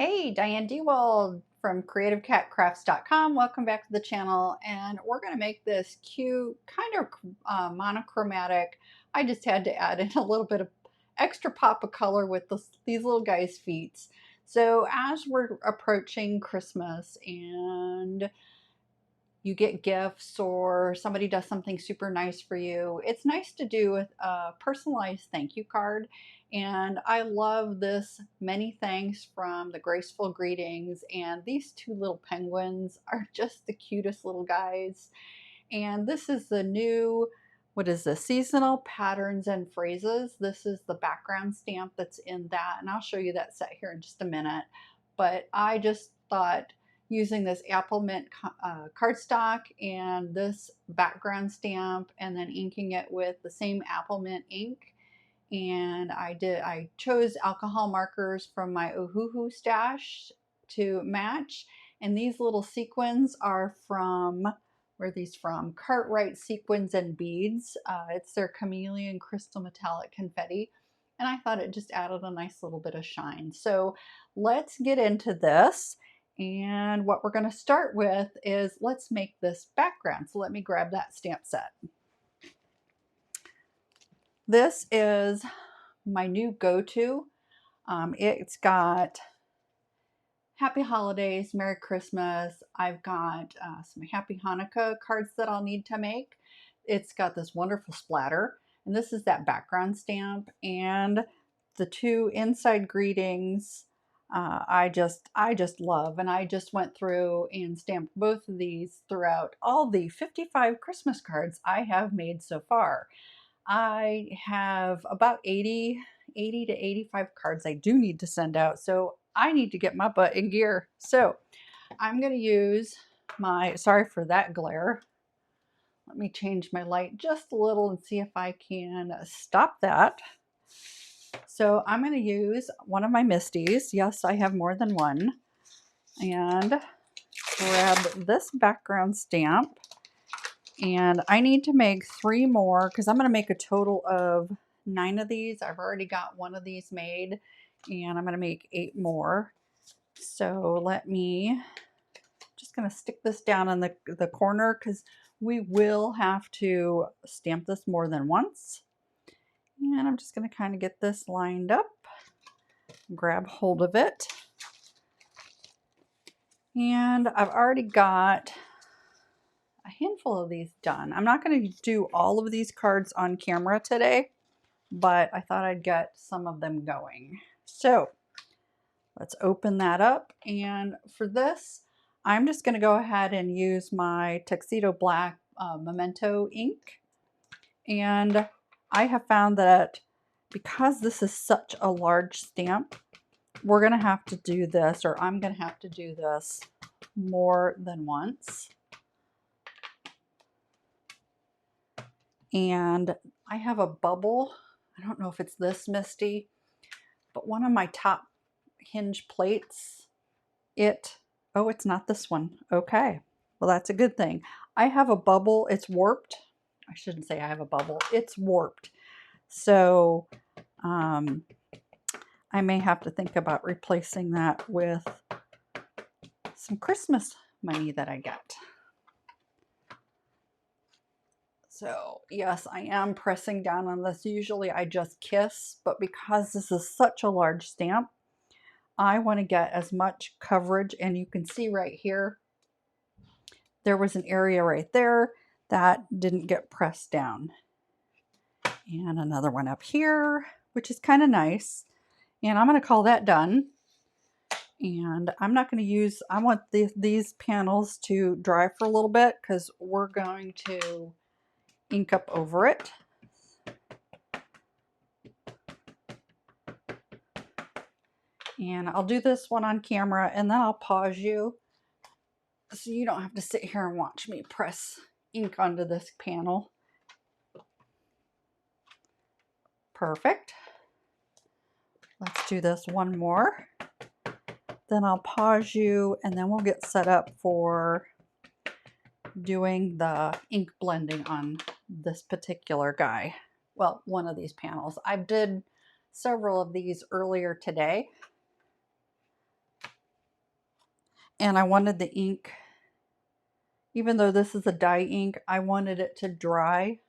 Hey, Diane DeWald from creativecatcrafts.com. Welcome back to the channel, and we're going to make this cute, kind of monochromatic. I just had to add in a little bit of extra pop of color with these little guys' feet. So as we're approaching Christmas and you get gifts or somebody does something super nice for you, it's nice to do a personalized thank you card. And I love this many thanks from the Graceful greetings, and these two little penguins are just the cutest little guys. And this is the new, what is this, seasonal patterns and phrases. This is the background stamp that's in that, and I'll show you that set here in just a minute. But I just thought using this Applemint cardstock and this background stamp and then inking it with the same Applemint ink. And I chose alcohol markers from my Ohuhu stash to match. And these little sequins are from, where are these from? Cartwright Sequins and Beads. It's their chameleon crystal metallic confetti. And I thought it just added a nice little bit of shine. So let's get into this. And what we're going to start with is let's make this background. So let me grab that stamp set. This is my new go-to. It's got Happy Holidays, Merry Christmas. I've got some Happy Hanukkah cards that I'll need to make. It's got this wonderful splatter, and this is that background stamp, and the two inside greetings. I just love, and I just went through and stamped both of these throughout all the 55 Christmas cards I have made so far. I have about 80 to 85 cards I do need to send out, so I need to get my butt in gear. So I'm going to use my, sorry for that glare. Let me change my light just a little and see if I can stop that. So I'm going to use one of my Mistis. Yes, I have more than one. And grab this background stamp. And I need to make 3 more because I'm going to make a total of 9 of these. I've already got one of these made, and I'm going to make 8 more. So let me, just going to stick this down in the corner because we will have to stamp this more than once. And I'm just going to kind of get this lined up, grab hold of it. And I've already got a handful of these done. I'm not going to do all of these cards on camera today, but I thought I'd get some of them going. So let's open that up. And for this, I'm just going to go ahead and use my Tuxedo Black Memento ink. And I have found that because this is such a large stamp, we're going to have to do this, or I'm going to have to do this more than once. And I have a bubble. I don't know if it's this Misti, but one of my top hinge plates, oh, it's not this one. Okay, well, that's a good thing. I have a bubble. It's warped. I shouldn't say I have a bubble. It's warped. So I may have to think about replacing that with some Christmas money that I get. So yes, I am pressing down on this. Usually I just kiss, but because this is such a large stamp, I want to get as much coverage. And you can see right here, there was an area right there that didn't get pressed down. And another one up here, which is kind of nice. And I'm going to call that done. And I'm not going to use, I want these panels to dry for a little bit because we're going to ink up over it. And I'll do this one on camera, and then I'll pause you so you don't have to sit here and watch me press ink onto this panel. Perfect. Let's do this one more. Then I'll pause you, and then we'll get set up for doing the ink blending on this particular guy. Well, one of these panels. I did several of these earlier today. And I wanted the ink, even though this is a dye ink, I wanted it to dry.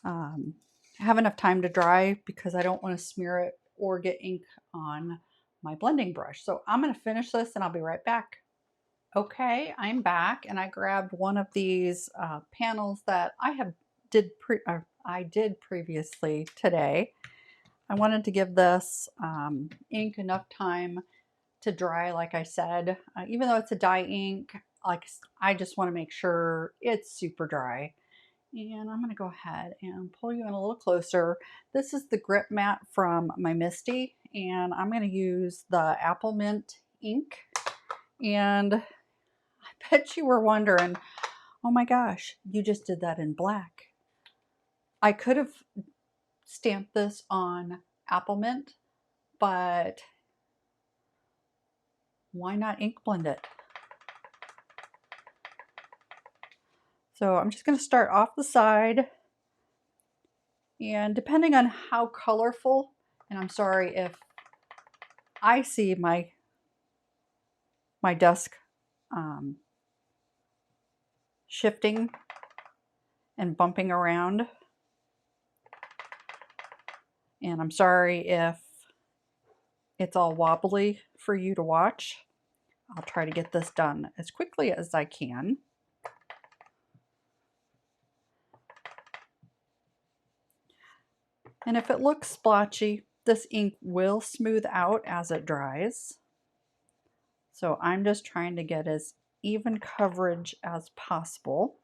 Have enough time to dry because I don't want to smear it or get ink on my blending brush. So I'm going to finish this and I'll be right back. Okay, I'm back and I grabbed one of these panels that I did previously today. I wanted to give this ink enough time to dry, like I said. Even though it's a dye ink, I just want to make sure it's super dry. And I'm going to go ahead and pull you in a little closer. This is the grip mat from my Misti, and I'm going to use the Applemint ink. And I bet you were wondering, oh my gosh, you just did that in black. I could have stamped this on Applemint, but why not ink blend it? So I'm just going to start off the side, and depending on how colorful, and I'm sorry if I see my desk shifting and bumping around, and I'm sorry if it's all wobbly for you to watch. I'll try to get this done as quickly as I can. And if it looks splotchy, this ink will smooth out as it dries. So I'm just trying to get as even coverage as possible.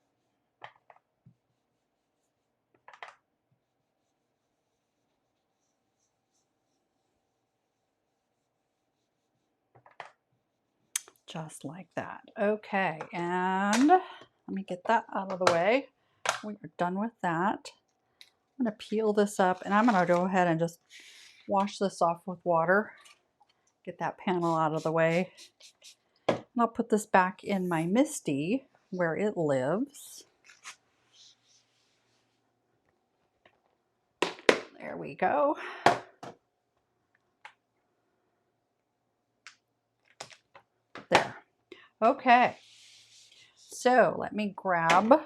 Just like that. Okay, and let me get that out of the way. We are done with that. I'm going to peel this up, and I'm going to go ahead and just wash this off with water. Get that panel out of the way. And I'll put this back in my Misti where it lives. There we go. There. Okay. So let me grab, I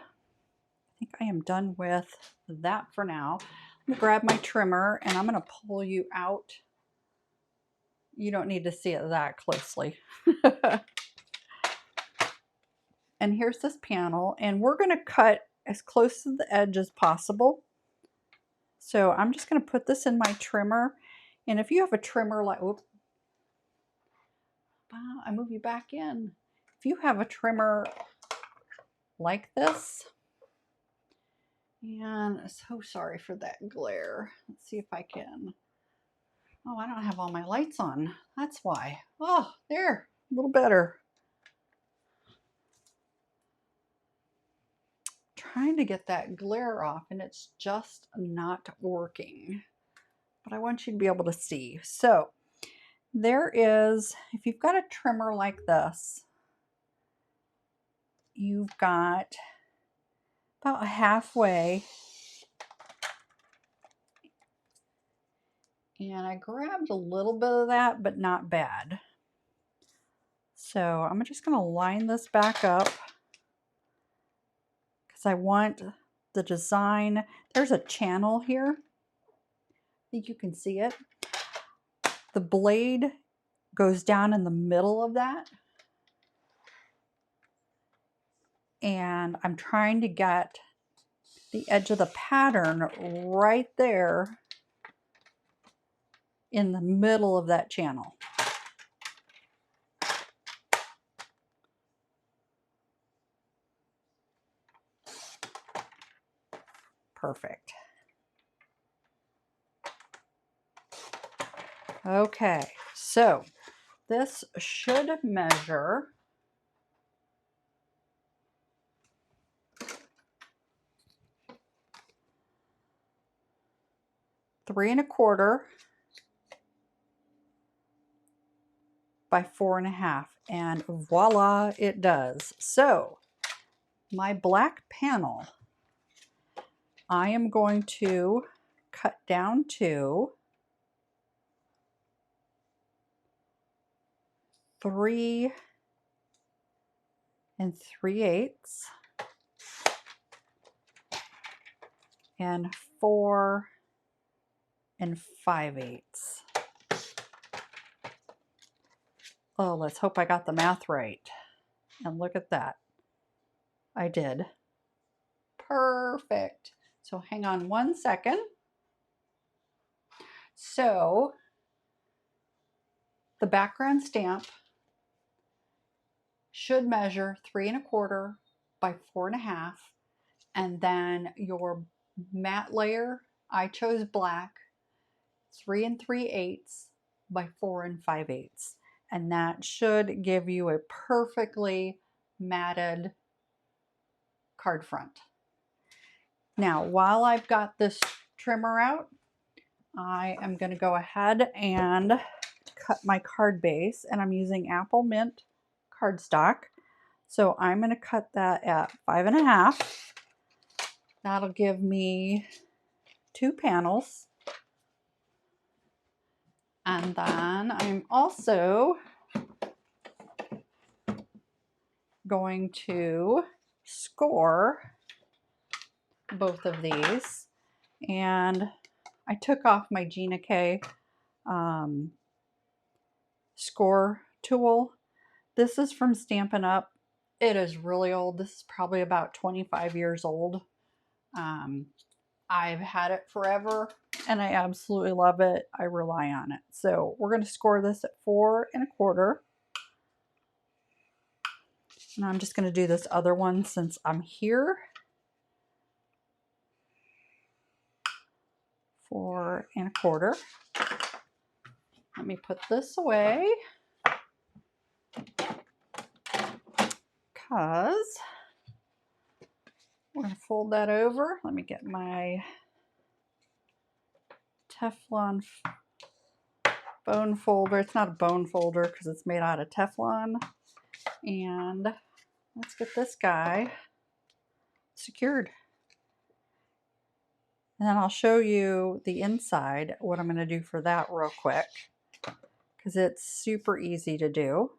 think I am done with that for now. I'm going to grab my trimmer and I'm going to pull you out. You don't need to see it that closely. And here's this panel, and we're going to cut as close to the edge as possible. So I'm just going to put this in my trimmer. And if you have a trimmer like, oops, wow, I move you back in. If you have a trimmer like this, and so sorry for that glare. Let's see if I can. Oh, I don't have all my lights on. That's why. Oh, there, a little better. Trying to get that glare off and it's just not working. But I want you to be able to see. So there is, if you've got a trimmer like this, you've got about halfway. And I grabbed a little bit of that, but not bad. So I'm just going to line this back up because I want the design. There's a channel here. I think you can see it. The blade goes down in the middle of that. And I'm trying to get the edge of the pattern right there in the middle of that channel. Perfect. Okay, so this should measure 3 1/4 by 4 1/2, and voila, it does. So my black panel, I am going to cut down to 3 3/8 and 4 5/8. Oh, let's hope I got the math right. And look at that. I did. Perfect. So hang on 1 second. So the background stamp should measure 3 1/4 by 4 1/2. And then your matte layer, I chose black, 3 3/8 by 4 5/8. And that should give you a perfectly matted card front. Now, while I've got this trimmer out, I am going to go ahead and cut my card base, and I'm using Applemint cardstock. So I'm going to cut that at 5 1/2. That'll give me 2 panels. And then I'm also going to score both of these. And I took off my Gina score tool. This is from Stampin' Up. It is really old. This is probably about 25 years old. I've had it forever and I absolutely love it. I rely on it. So we're going to score this at 4 1/4. And I'm just going to do this other one since I'm here. 4 1/4. Let me put this away because we're going to fold that over. Let me get my Teflon bone folder. It's not a bone folder because it's made out of Teflon. And let's get this guy secured. And then I'll show you the inside, what I'm going to do for that real quick, because it's super easy to do.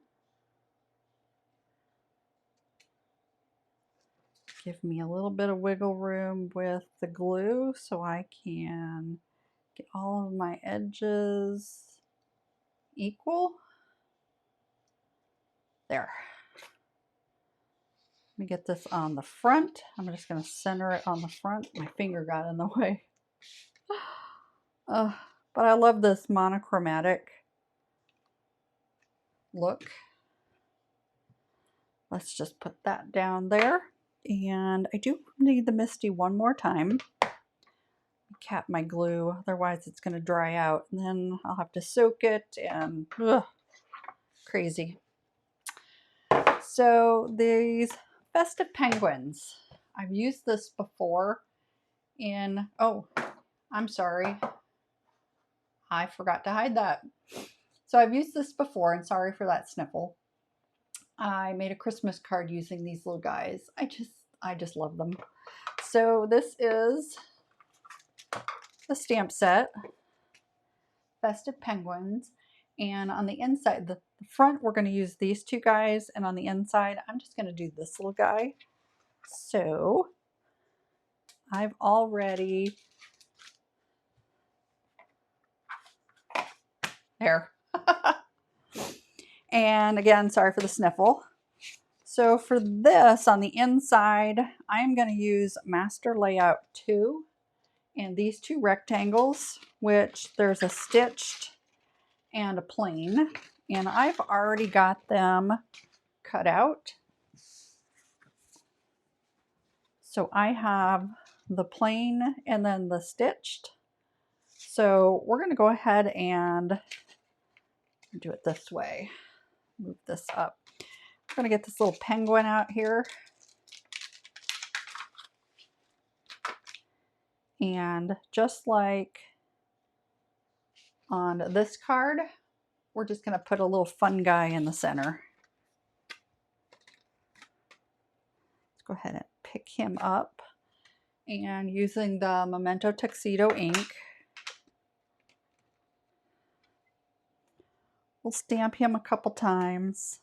Give me a little bit of wiggle room with the glue so I can get all of my edges equal. There. Let me get this on the front. I'm just going to center it on the front. My finger got in the way. But I love this monochromatic look. Let's just put that down there. And I do need the Misti one more time. Cap my glue, otherwise it's going to dry out. And then I'll have to soak it and crazy. So these festive penguins, I've used this before in, oh, I'm sorry. I forgot to hide that. So I've used this before, and sorry for that sniffle. I made a Christmas card using these little guys. I just love them. So this is the stamp set, Festive Penguins. And on the inside, the front, we're going to use these two guys. And on the inside, I'm just going to do this little guy. So I've already, there. And again, sorry for the sniffle. So for this, on the inside, I'm going to use Master Layout 2 and these two rectangles, which there's a stitched and a plain. And I've already got them cut out. So I have the plain and then the stitched. So we're going to go ahead and do it this way. Move this up. I'm going to get this little penguin out here. And just like on this card, we're just going to put a little fun guy in the center. Let's go ahead and pick him up. And using the Memento Tuxedo ink, we'll stamp him a couple times.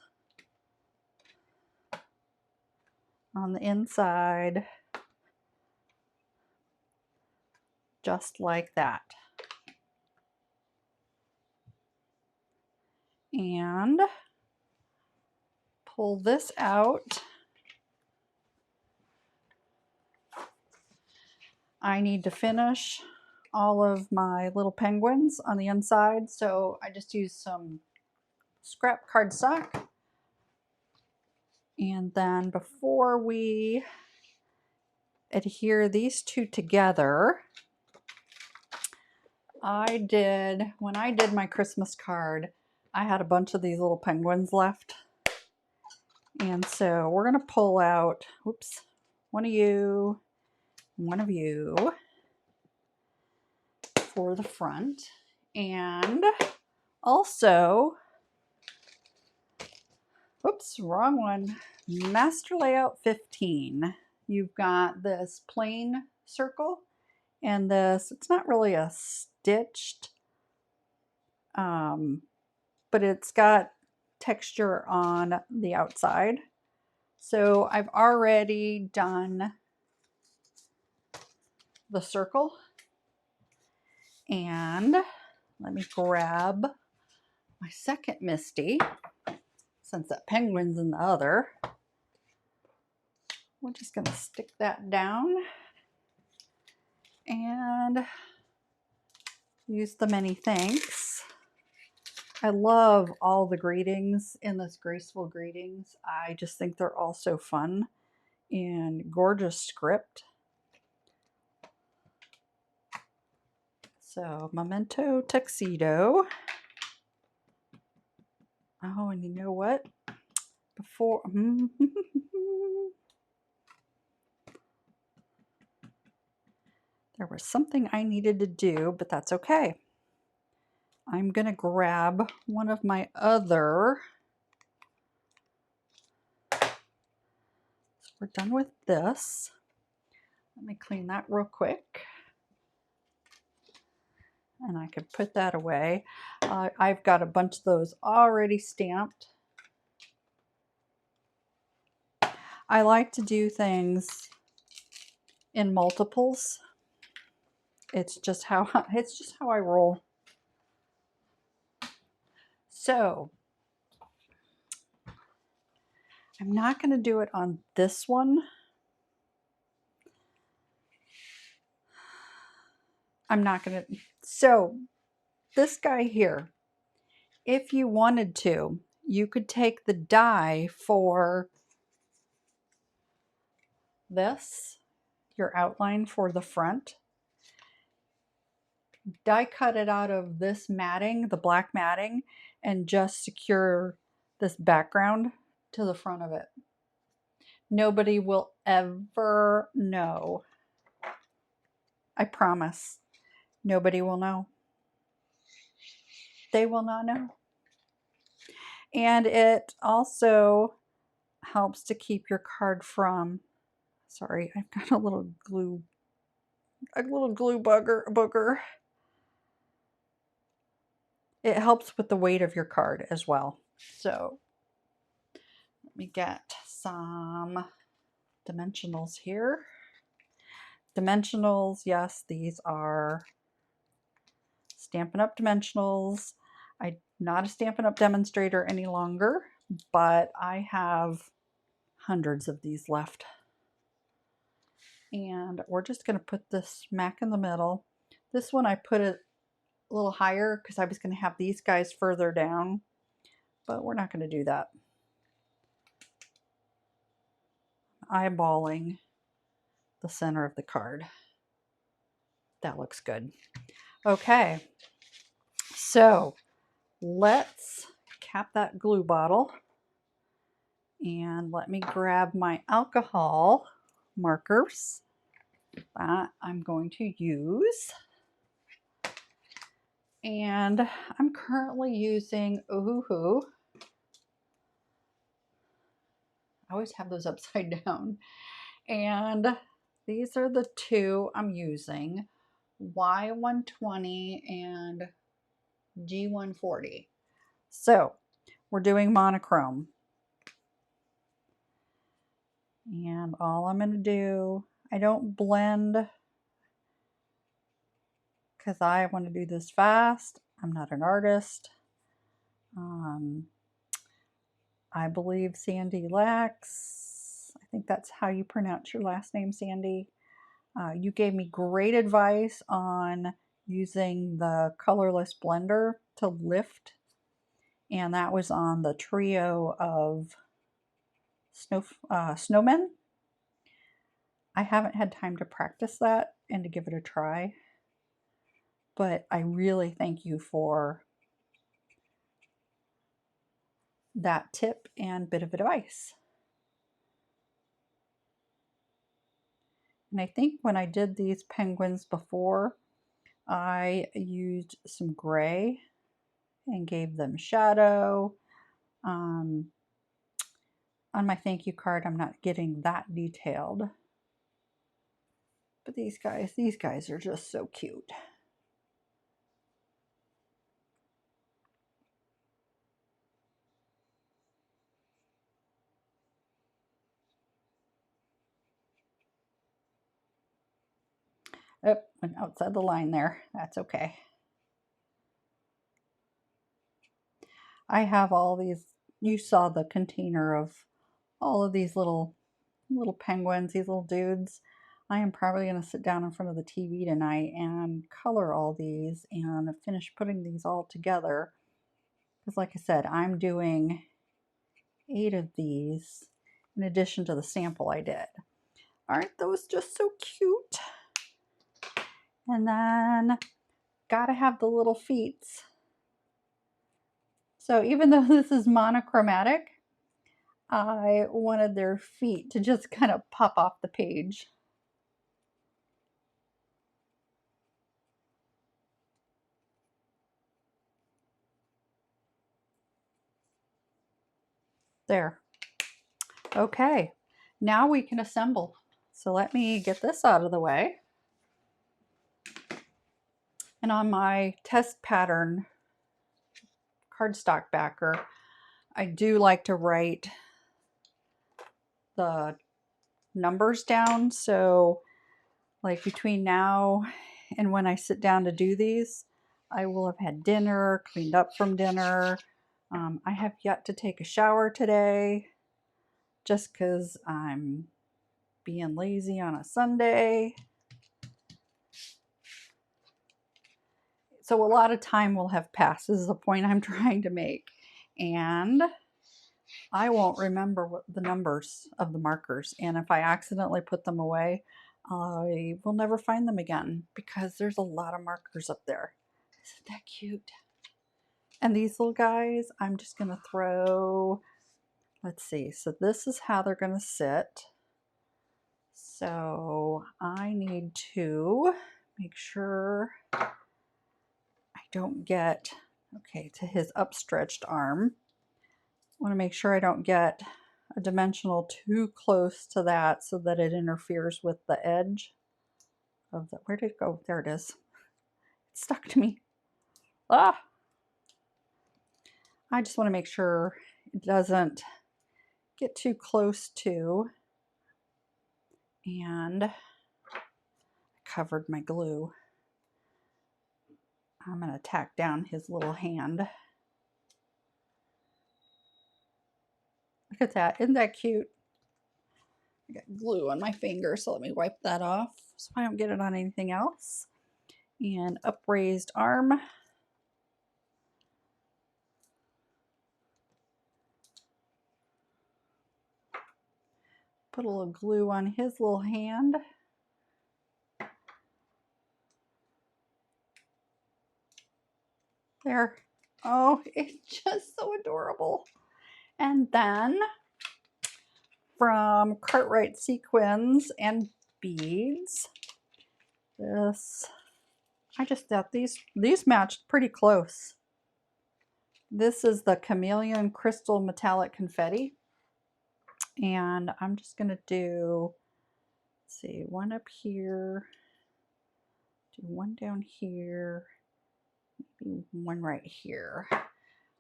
on the inside, just like that. And pull this out. I need to finish all of my little penguins on the inside, so I just use some scrap cardstock. And then before we adhere these two together, when I did my Christmas card, I had a bunch of these little penguins left. And so we're going to pull out, whoops, one of you, for the front. And also, whoops, wrong one, Master Layout 15. You've got this plain circle and this, it's not really a stitched, but it's got texture on the outside. So I've already done the circle, and let me grab my second Misti, since that penguin's in the other. We're just going to stick that down and use the many thanks. I love all the greetings in this Graceful Greetings. I just think they're all so fun and gorgeous script. So, Memento, Tuxedo. Oh, and you know what? Before... There was something I needed to do, but that's okay. I'm going to grab one of my other... So we're done with this. Let me clean that real quick. And I could put that away. I've got a bunch of those already stamped. I like to do things in multiples. It's just how I roll. So I'm not going to do it on this one. I'm not going to. So this guy here, if you wanted to, you could take the die for this, your outline for the front, die cut it out of this matting, the black matting, and just secure this background to the front of it. Nobody will ever know. I promise. Nobody will know. They will not know. And it also helps to keep your card from, sorry, I've got a little glue booger. It helps with the weight of your card as well. So let me get some dimensionals here. Dimensionals, yes, these are Stampin' Up! Dimensionals. I'm not a Stampin' Up! Demonstrator any longer, but I have hundreds of these left. And we're just going to put this smack in the middle. This one I put it a little higher because I was going to have these guys further down, but we're not going to do that. Eyeballing the center of the card. That looks good. Okay, so let's cap that glue bottle, and let me grab my alcohol markers that I'm going to use. And I'm currently using Ohuhu. I always have those upside down. And these are the two I'm using, Y120 and G140. So we're doing monochrome. And all I'm going to do, I don't blend because I want to do this fast. I'm not an artist. I believe Sandy Lax, I think that's how you pronounce your last name, Sandy. You gave me great advice on using the colorless blender to lift, and that was on the trio of snowmen. I haven't had time to practice that and to give it a try, but I really thank you for that tip and bit of advice. And I think when I did these penguins before, I used some gray and gave them shadow. On my thank you card, I'm not getting that detailed. But these guys are just so cute. Oh, went outside the line there. That's okay. I have all these, you saw the container of all of these little penguins, these little dudes. I am probably going to sit down in front of the TV tonight and color all these and finish putting these all together. Because like I said, I'm doing 8 of these in addition to the sample I did. Aren't those just so cute? And then gotta have the little feet. So even though this is monochromatic, I wanted their feet to just kind of pop off the page. There. Okay, now we can assemble. So let me get this out of the way. And on my test pattern cardstock backer, I do like to write the numbers down. So like between now and when I sit down to do these, I will have had dinner, cleaned up from dinner. I have yet to take a shower today just because I'm being lazy on a Sunday. So a lot of time will have passed, is the point I'm trying to make. And I won't remember what the numbers of the markers. And if I accidentally put them away, I will never find them again because there's a lot of markers up there. Isn't that cute? And these little guys, I'm just going to throw, let's see. So this is how they're going to sit. So I need to make sure I don't get, okay, to his upstretched arm. I want to make sure I don't get a dimensional too close to that so that it interferes with the edge of the, where did it go? There it is. It stuck to me. Ah! I just want to make sure it doesn't get too close to, and I covered my glue. I'm going to tack down his little hand. Look at that. Isn't that cute? I got glue on my finger, so let me wipe that off so I don't get it on anything else. And upraised arm. Put a little glue on his little hand. There. Oh, it's just so adorable. And then from Cartwright Sequins and Beads, this, I just thought these matched pretty close. This is the Chameleon Crystal Metallic Confetti. And I'm just going to do, let's see, one up here, do one down here, maybe one right here.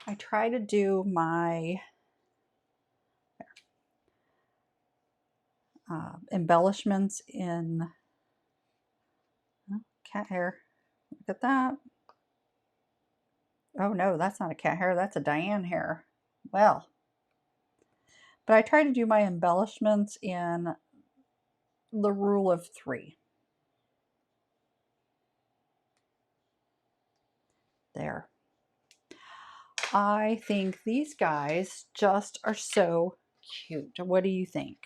I try to do my, embellishments in cat hair. Look at that. Oh no, that's not a cat hair, that's a Diane hair. Well, but I try to do my embellishments in the rule of 3. There. I think these guys just are so cute. What do you think?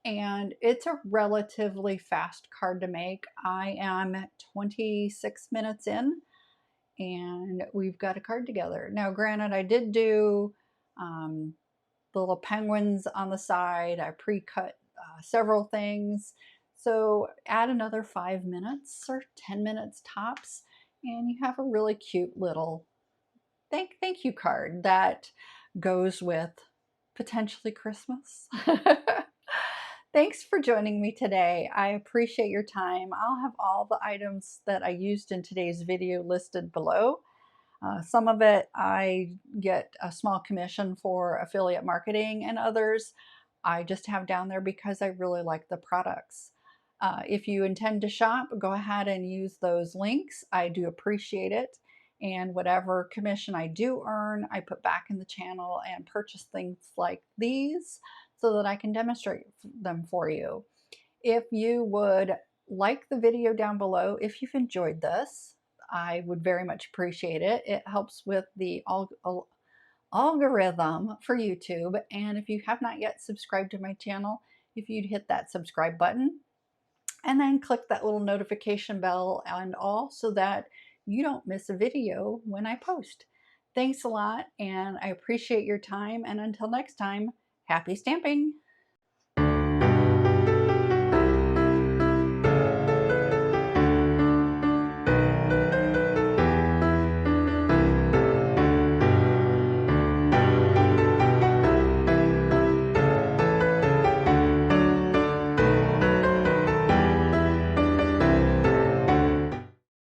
And it's a relatively fast card to make. I am 26 minutes in and we've got a card together. Now, granted, I did do the little penguins on the side. I pre-cut several things. So add another 5 minutes or 10 minutes tops, and you have a really cute little thank you card that goes with potentially Christmas. Thanks for joining me today. I appreciate your time. I'll have all the items that I used in today's video listed below. Some of it I get a small commission for affiliate marketing, and others I just have down there because I really like the products. If you intend to shop, go ahead and use those links. I do appreciate it. And whatever commission I do earn, I put back in the channel and purchase things like these so that I can demonstrate them for you. If you would like the video down below, if you've enjoyed this, I would very much appreciate it. It helps with the algorithm for YouTube. And if you have not yet subscribed to my channel, if you'd hit that subscribe button and then click that little notification bell and all so that you don't miss a video when I post. Thanks a lot, and I appreciate your time. And until next time, happy stamping!